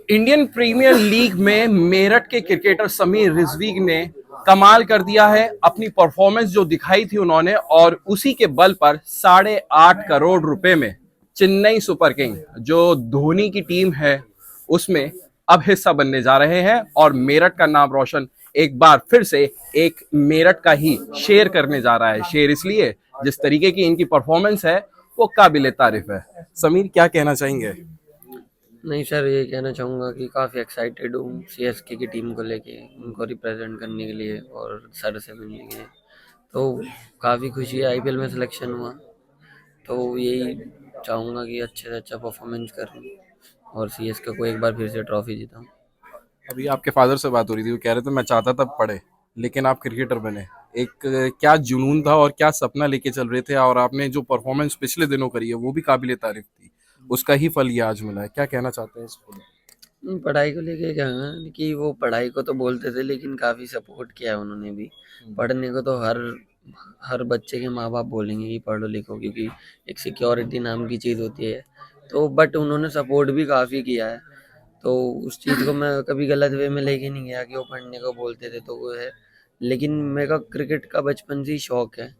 Indian premiere league में मेरठ के cricketer Sameer Rizvi ने कमाल कर दिया है। अपनी परफॉर्मेंस जो दिखाई थी उन्होंने, और उसी के बल पर 8.5 करोड़ रुपए में चेन्नई सुपर किंग जो धोनी की टीम है उसमें अब हिस्सा बनने जा रहे हैं, और मेरठ का नाम रोशन एक बार फिर से एक मेरठ का ही शेर करने जा रहा है। शेर इसलिए जिस तरीके की इनकी परफॉर्मेंस है वो काबिले तारीफ है। समीर, क्या कहना चाहेंगे? नहीं सर, ये कहना चाहूँगा कि काफ़ी एक्साइटेड हूँ सीएसके की टीम को लेके, उनको रिप्रेजेंट करने के लिए और सर से मिलने के लिए। तो काफ़ी खुशी है, आईपीएल में सिलेक्शन हुआ तो यही चाहूँगा कि अच्छे से अच्छा परफॉर्मेंस करूँ और सीएसके को एक बार फिर से ट्रॉफी जिताऊँ। अभी आपके फादर से बात हो रही थी, वो कह रहे थे मैं चाहता था पढ़े लेकिन आप क्रिकेटर बने। एक क्या जुनून था और क्या सपना लेके चल रहे थे, और आपने जो परफॉर्मेंस पिछले दिनों करी है वो भी काबिले तारीफ थी। उसका ही फल ये आज मिला है। क्या कहना चाहते हैं इस पर? पढ़ाई को लेके क्या है कि वो पढ़ाई को तो बोलते थे लेकिन काफ़ी सपोर्ट किया है उन्होंने भी। पढ़ने को तो हर हर बच्चे के माँ बाप बोलेंगे कि पढ़ो लिखो, क्योंकि एक सिक्योरिटी नाम की चीज़ होती है। तो बट उन्होंने सपोर्ट भी काफ़ी किया है, तो उस चीज़ को मैं कभी गलत वे में लेके नहीं गया कि वो पढ़ने को बोलते थे तो वो है। लेकिन मेरे को क्रिकेट का बचपन से ही शौक है,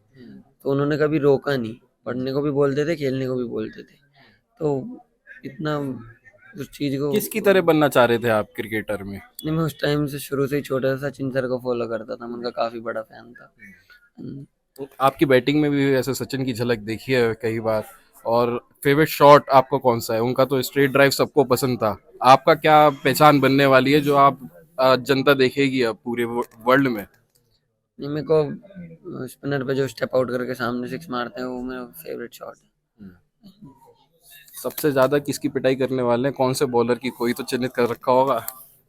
तो उन्होंने कभी रोका नहीं। पढ़ने को भी बोलते थे, खेलने को भी बोलते थे, तो इतना उस चीज़ को। किसकी तरह बनना चाह रहे थे आप क्रिकेटर में? नहीं, मैं उस टाइम से शुरू से ही छोटा सा सचिन सर को फॉलो करता था, मैं उनका काफ़ी बड़ा फैन था। तो आपकी बैटिंग में भी ऐसे सचिन की झलक देखी है कई बार। और फेवरेट शॉट आपका कौन सा है? उनका तो स्ट्रेट ड्राइव सबको पसंद था। आपका क्या पहचान बनने वाली है जो आप जनता देखेगी अब पूरे वर्ल्ड में? नहीं, मेरे को स्पिनर पे जो स्टेप आउट करके सामने सिक्स मारते हैं वो मेरा फेवरेट शॉट है। सबसे ज्यादा किसकी पिटाई करने वाले हैं? कौन से बॉलर की? कोई तो चिन्हित कर रखा होगा।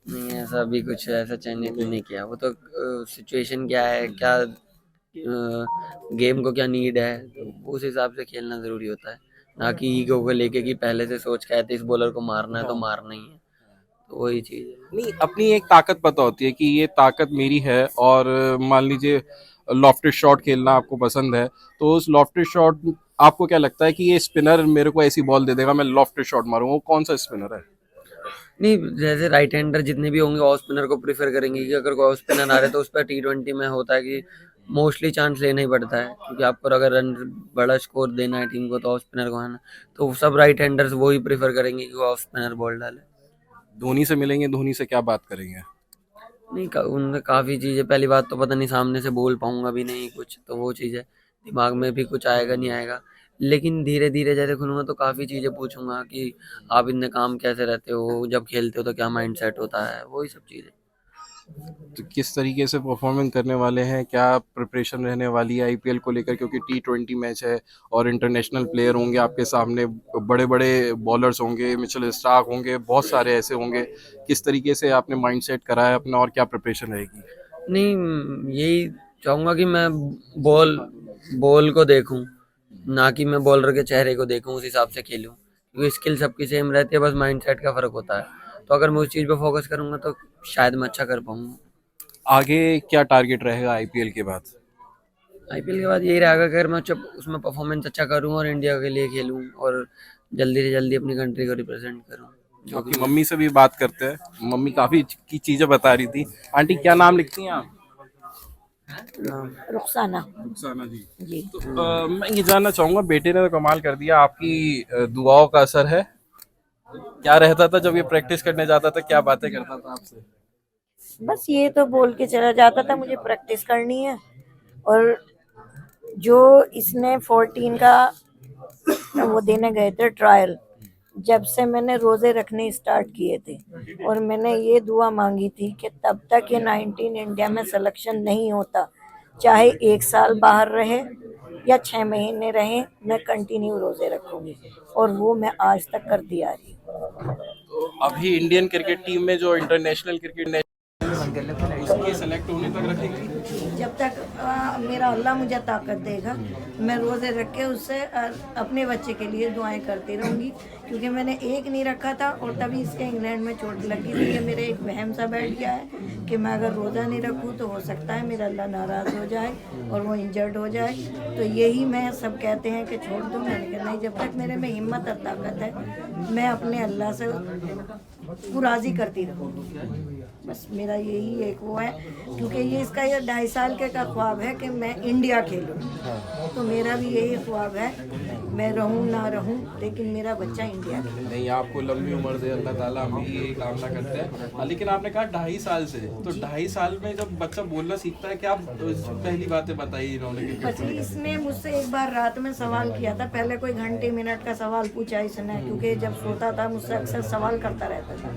नहीं, ऐसा अभी कुछ ऐसा चयनित नहीं किया, वो तो सिचुएशन क्या है, क्या गेम को क्या नीड है, तो उस हिसाब से खेलना ज़रूरी होता है। ना कि ईगो को लेके कि पहले से सोच के आए थे इस बॉलर को मारना है तो मारना ही है। तो वही चीज़ है। नहीं, अपनी एक ताकत पता होती है कि ये ताकत मेरी है, और मान लीजिए लॉफ्टेड शॉट खेलना आपको पसंद है, तो उस लॉफ्टेड शॉट आपको क्या लगता है कि ये स्पिनर मेरे को ऐसी बॉल दे देगा मैं लॉफ्टेड शॉट मारूंगा, वो कौन सा स्पिनर है? नहीं, जैसे राइट हैंडर जितने भी होंगे ऑफ स्पिनर को प्रेफर करेंगे कि अगर कोई ऑफ स्पिनर आ रहे तो उस पर टी20 में होता है कि मोस्टली चांस लेना ही पड़ता है, क्योंकि आपको अगर रन बड़ा स्कोर देना है टीम को तो ऑफ स्पिनर को है ना। तो सब राइट हैंडर्स वो ही प्रेफर करेंगे कि वो ऑफ स्पिनर बॉल डाले। धोनी से मिलेंगे, धोनी से क्या बात करेंगे? नहीं, उनमें काफ़ी चीज़ें, पहली बात तो पता नहीं सामने से बोल पाऊंगा भी नहीं कुछ, तो वो चीज़ है, दिमाग में भी कुछ आएगा नहीं आएगा। लेकिन धीरे धीरे जैसे खुलूंगा तो काफ़ी चीज़ें पूछूंगा कि आप इतने काम कैसे रहते हो, जब खेलते हो तो क्या माइंड सेट होता है, वही सब चीज़ें। तो किस तरीके से परफॉर्मेंस करने वाले हैं? क्या प्रिपरेशन रहने वाली है आईपीएल को लेकर? क्योंकि T20 मैच है और इंटरनेशनल प्लेयर होंगे आपके सामने, बड़े बड़े बॉलर्स होंगे, मिचेल स्टार्क होंगे, बहुत सारे ऐसे होंगे। किस तरीके से आपने माइंड सेट करा है अपना, और क्या प्रिपरेशन रहेगी? नहीं, यही चाहूंगा कि मैं बॉल बॉल को देखूं, ना कि मैं बॉलर के चेहरे को देखूं उस हिसाब से खेलूं, क्योंकि स्किल सबकी सेम रहती है, बस माइंडसेट का फर्क होता है। तो अगर मैं उस चीज़ पे फोकस करूंगा तो शायद मैं अच्छा कर पाऊंगा। आगे क्या टारगेट रहेगा आईपीएल के बाद? आईपीएल के बाद यही रहेगा कि अगर मैं उसमें परफॉर्मेंस अच्छा करूं और इंडिया के लिए खेलूं और जल्दी से जल्दी अपनी कंट्री को रिप्रेजेंट करूं, जो कि आपकी मैं। मम्मी से भी बात करते हैं, मम्मी काफी की चीजें बता रही थी। आंटी, क्या नाम लिखती हैं आप? रुखसाना। रुखसाना जी। जी। तो मैं ये जानना चाहूंगा, बेटे ने तो कमाल कर दिया, आपकी दुआओं का असर है? क्या रहता था जब ये प्रैक्टिस करने जाता था, क्या बातें करता था आपसे? बस ये तो बोल के चला जाता था मुझे प्रैक्टिस करनी है। और जो इसने 14 का वो देने गए थे ट्रायल, जब से मैंने रोजे रखने स्टार्ट किए थे, और मैंने ये दुआ मांगी थी कि तब तक ये 19 इंडिया में सिलेक्शन नहीं होता, चाहे 1 साल बाहर रहे या 6 महीने रहे, मैं कंटिन्यू रोजे रखूंगी। और वो मैं आज तक करती आ रही हूँ। तो अभी इंडियन क्रिकेट टीम में जो इंटरनेशनल क्रिकेट उसके सेलेक्ट होने तक रखेंगे? जब तक मेरा इंशाल्लाह अल्लाह मुझे ताकत देगा, मैं रोज़े रख के उससे अपने बच्चे के लिए दुआएं करती रहूँगी, क्योंकि मैंने एक नहीं रखा था और तभी इसके इंग्लैंड में चोट लगी थी। ये मेरे एक वहम सा बैठ गया है कि मैं अगर रोज़ा नहीं रखूँ तो हो सकता है मेरा अल्लाह नाराज़ हो जाए और वो इंजर्ड हो जाए। तो यही मैं सब कहते हैं कि छोड़ दूँ, मैंने कहा नहीं, जब तक मेरे में हिम्मत और ताकत है मैं अपने अल्लाह से को राज़ी करती रहूँगी। बस मेरा यही एक वो है, क्योंकि ये इसका ये 2.5 साल के का ख्वाब है कि मैं इंडिया खेलूँ, तो मेरा भी यही ख्वाब है, मैं रहूँ ना रहूँ लेकिन मेरा बच्चा इंडिया खेले। नहीं, आपको लंबी उम्र दे अल्लाह ताला, हम भी यही कामना करते हैं। लेकिन आपने कहा 2.5 साल से, तो 2.5 साल में जब बच्चा बोलना सीखता है, क्या आप पहली बातें बताइए इन्होंने? बस इसने मुझसे एक बार रात में सवाल किया था, पहले कोई घंटे मिनट का सवाल पूछा इसने, क्योंकि जब सोता था मुझसे अक्सर सवाल करता रहता था।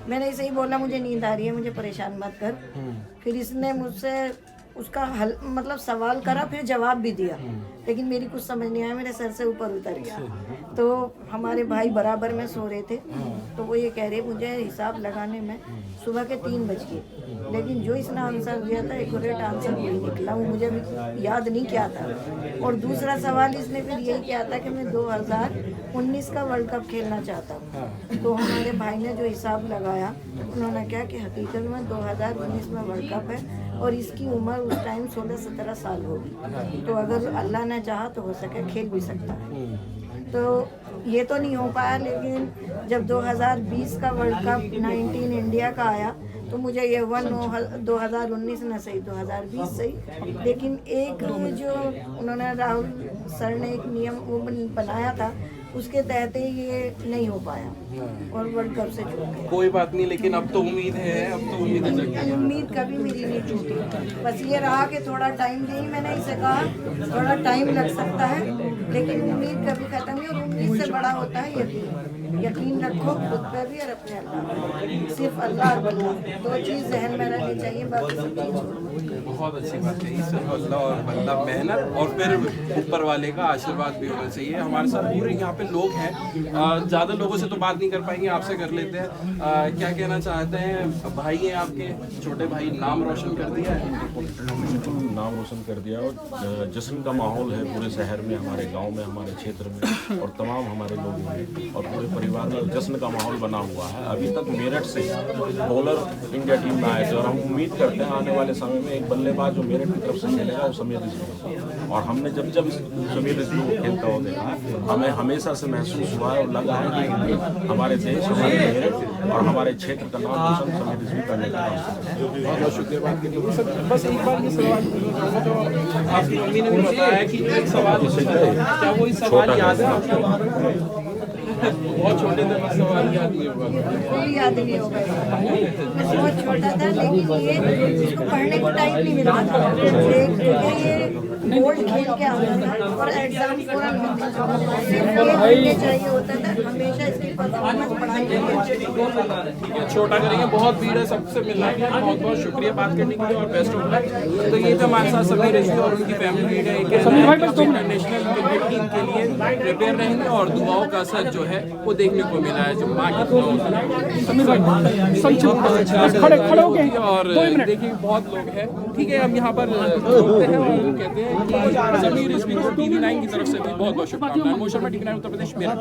मैंने इसे ही बोला मुझे नींद आ रही है, मुझे परेशान मत कर। फिर इसने मुझसे उसका हल मतलब सवाल करा, फिर जवाब भी दिया, लेकिन मेरी कुछ समझ नहीं आया, मेरे सर से ऊपर उतर गया। तो हमारे भाई बराबर में सो रहे थे, तो वो ये कह रहे मुझे हिसाब लगाने में सुबह के 3 बज गए, लेकिन जो इसने आंसर दिया था एक्यूरेट आंसर नहीं निकला, वो मुझे अभी याद नहीं किया था। और दूसरा सवाल इसने फिर यही किया था कि मैं 2019 का वर्ल्ड कप खेलना चाहता हूँ। तो हमारे भाई ने जो हिसाब लगाया, उन्होंने कहा कि हकीकत में 2019 में वर्ल्ड कप है और इसकी उम्र उस टाइम 16-17 साल होगी, तो अगर अल्लाह ने चाहा तो हो सके खेल भी सकता है। तो ये तो नहीं हो पाया, लेकिन जब 2020 का वर्ल्ड कप 19 इंडिया का आया, तो मुझे ये हुआ 2019 न सही 2020 सही, लेकिन एक जो उन्होंने राहुल सर ने एक नियम वो बनाया था, उसके तहत ये नहीं हो पाया और वर्ल्ड कप से छूट गया। कोई बात नहीं, लेकिन अब तो उम्मीद है, अब तो उम्मीद है। उम्मीद कभी मेरी नहीं टूटी, बस ये रहा कि थोड़ा टाइम दी, मैंने इसे कहा थोड़ा टाइम लग सकता है, लेकिन उम्मीद कभी खत्म नहीं, और उम्मीद से बड़ा होता है यकीन। यकीन रखो खुद पे भी और अपने अल्लाह पे, सिर्फ अल्लाह और अल्लाह, 2 चीज़ जहन में रहनी चाहिए, बाकी सब चीज़ छोड़ो। बहुत अच्छी बात है, सिर्फ अल्लाह और बंदा, मेहनत और फिर ऊपर वाले का आशीर्वाद भी होना चाहिए। हमारे साथ पूरे यहाँ पे लोग हैं, ज़्यादा लोगों से तो बात नहीं कर पाएंगे, आपसे कर लेते हैं। क्या कहना चाहते हैं? भाई हैं आपके, छोटे भाई, नाम रोशन कर दिया है? नाम रोशन कर दिया, और जश्न का माहौल है पूरे शहर में, हमारे गांव में, हमारे क्षेत्र में, और तमाम हमारे लोगों में और पूरे परिवार में जश्न का माहौल बना हुआ है। अभी तक मेरठ से बॉलर इंडिया टीम में आए थे, और हम उम्मीद करते हैं आने वाले समय में एक बल्लेबाज जो मेरठ की तरफ से खेलेगा वो समीर रिजवी, और हमने जब जब समीर रिजवी को खेलता हुआ देखा, हमें हमेशा से महसूस हुआ और लगा है कि हमारे देश, हमारे मेरठ और हमारे क्षेत्र का नाम रोशन समीर रिजवी करने का बहुत बहुत शुक्रिया बात करने के लिए। बस एक बार ये सवाल तो आपकी मम्मी ने भी बताया कि एक सवाल, क्या वो इस सवाल याद है आपको? बहुत छोटे थे, बस सवाल याद नहीं होगा। बिल्कुल याद नहीं होगा, बस बहुत छोटा था, लेकिन ये इसको पढ़ने को टाइम नहीं मिलता था, ये बोर्ड खेल के आता था और एग्जाम पूरा नहीं चाहिए होता था, हमेशा इसकी परफॉर्मेंस पढ़ाई के लिए। छोटा करेंगे, बहुत भीड़ है, सबसे मिलना है। बहुत बहुत शुक्रिया बात करने के लिए और बेस्ट ऑफ लक। तो ये थे हमारे साथ समीर रिजवी और उनकी फैमिली है, इंटरनेशनल क्रिकेट टीम के लिए प्रिपेयर रहेंगे और दुआओं का असर जो है वो देखने को मिला है, जो माँ की और देखिए बहुत लोग हैं। ठीक है, हम यहाँ पर रुकते हैं और कहते हैं कि समीर रिजवी को TV9 की तरफ से भी बहुत बहुत शुभकामनाएं। मोशन में टीवी 9 उत्तर प्रदेश मेरठ।